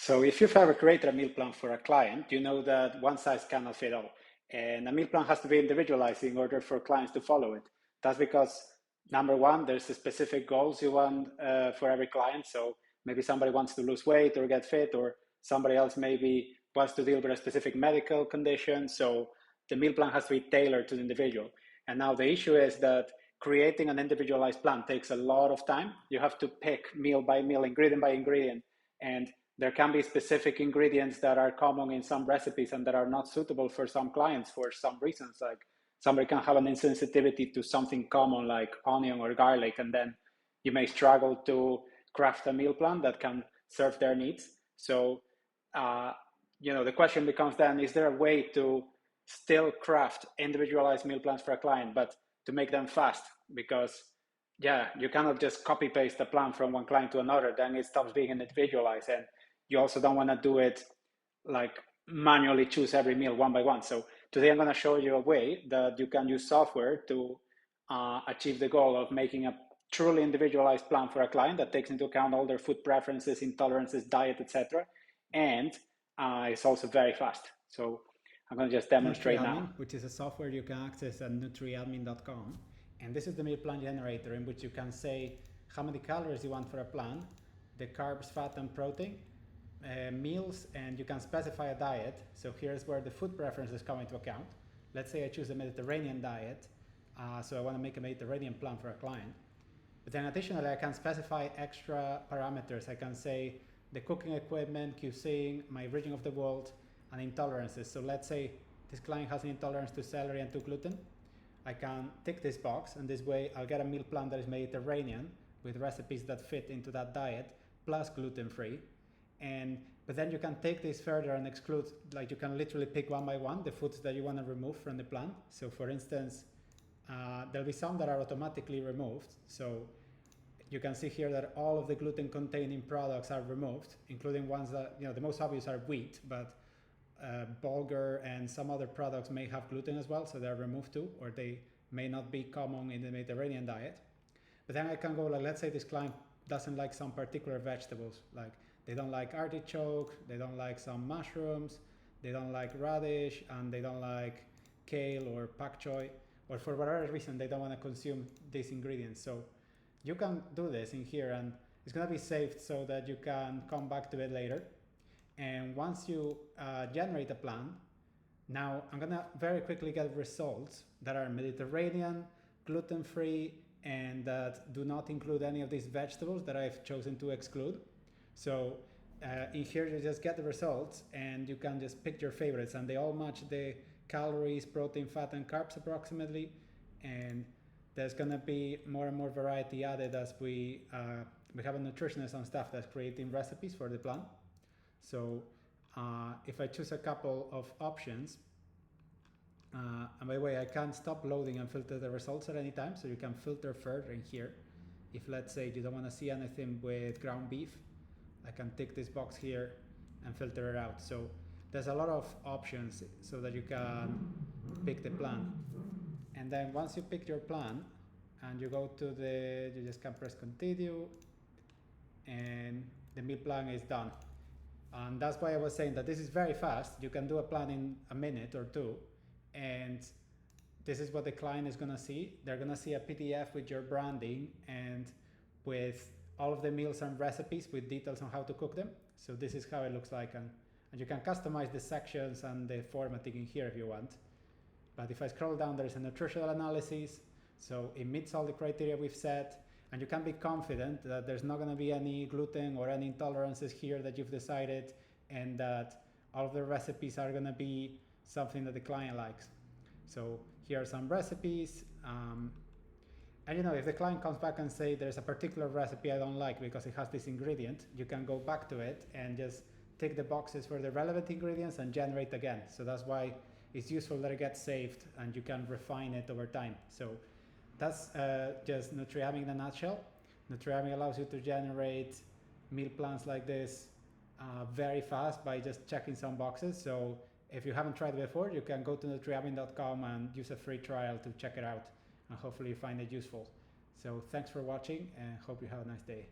So if you've ever created a meal plan for a client, you know that one size cannot fit all. And a meal plan has to be individualized in order for clients to follow it. That's because, number one, there's a specific goals you want for every client. So maybe somebody wants to lose weight or get fit, or somebody else maybe wants to deal with a specific medical condition. So the meal plan has to be tailored to the individual. And now the issue is that creating an individualized plan takes a lot of time. You have to pick meal by meal, ingredient by ingredient, and there can be specific ingredients that are common in some recipes and that are not suitable for some clients for some reasons. Like somebody can have an insensitivity to something common like onion or garlic, and then you may struggle to craft a meal plan that can serve their needs. So, the question becomes then, is there a way to still craft individualized meal plans for a client, but to make them fast? Because you cannot just copy paste a plan from one client to another, then it stops being individualized. And you also don't want to do it like manually choose every meal one by one. So today I'm going to show you a way that you can use software to achieve the goal of making a truly individualized plan for a client that takes into account all their food preferences, intolerances, diet, etc. And it's also very fast. So I'm going to just demonstrate now. Which is a software you can access at NutriAdmin.com. And this is the meal plan generator in which you can say how many calories you want for a plan, the carbs, fat, and protein, meals, and you can specify a diet. So here's where the food preferences come into account. Let's say I choose a Mediterranean diet, so I want to make a Mediterranean plan for a client. But then additionally, I can specify extra parameters. I can say the cooking equipment, cuisine, my region of the world, and intolerances. So let's say this client has an intolerance to celery and to gluten. I can tick this box, and this way I'll get a meal plan that is Mediterranean with recipes that fit into that diet, plus gluten-free. But then you can take this further and exclude, like you can literally pick one by one the foods that you want to remove from the plan. So for instance, there'll be some that are automatically removed. So you can see here that all of the gluten containing products are removed, including ones that, the most obvious are wheat, but bulgur and some other products may have gluten as well, so they're removed too, or they may not be common in the Mediterranean diet. But then I can go, like, let's say this client doesn't like some particular vegetables, like they don't like artichoke, they don't like some mushrooms, they don't like radish, and they don't like kale or pak choi, or for whatever reason they don't want to consume these ingredients. So you can do this in here, and it's going to be saved so that you can come back to it later. And once you generate a plan, now I'm going to very quickly get results that are Mediterranean, gluten-free, and that do not include any of these vegetables that I've chosen to exclude. So in here you just get the results, and you can just pick your favorites, and they all match the calories, protein, fat, and carbs approximately. And there's going to be more and more variety added as we have a nutritionist on staff that's creating recipes for the plan. So if I choose a couple of options, and by the way, I can stop loading and filter the results at any time, so you can filter further in here. If let's say you don't want to see anything with ground beef, I can tick this box here and filter it out. So there's a lot of options so that you can pick the plan. And then once you pick your plan and you go to you just can press continue, and the meal plan is done. And that's why I was saying that this is very fast. You can do a plan in a minute or two, and this is what the client is going to see. They're going to see a PDF with your branding and with all of the meals and recipes with details on how to cook them. So this is how it looks like, and you can customize the sections and the formatting in here if you want. But if I scroll down, there's a nutritional analysis, so it meets all the criteria we've set. And you can be confident that there's not going to be any gluten or any intolerances here that you've decided, and that all of the recipes are going to be something that the client likes. So here are some recipes. And if the client comes back and say there's a particular recipe I don't like because it has this ingredient, you can go back to it and just tick the boxes for the relevant ingredients and generate again. So that's why it's useful that it gets saved and you can refine it over time. So that's just NutriAdmin in a nutshell. NutriAdmin allows you to generate meal plans like this very fast by just checking some boxes. So if you haven't tried it before, you can go to NutriAdmin.com and use a free trial to check it out, and hopefully you find it useful. So thanks for watching, and hope you have a nice day.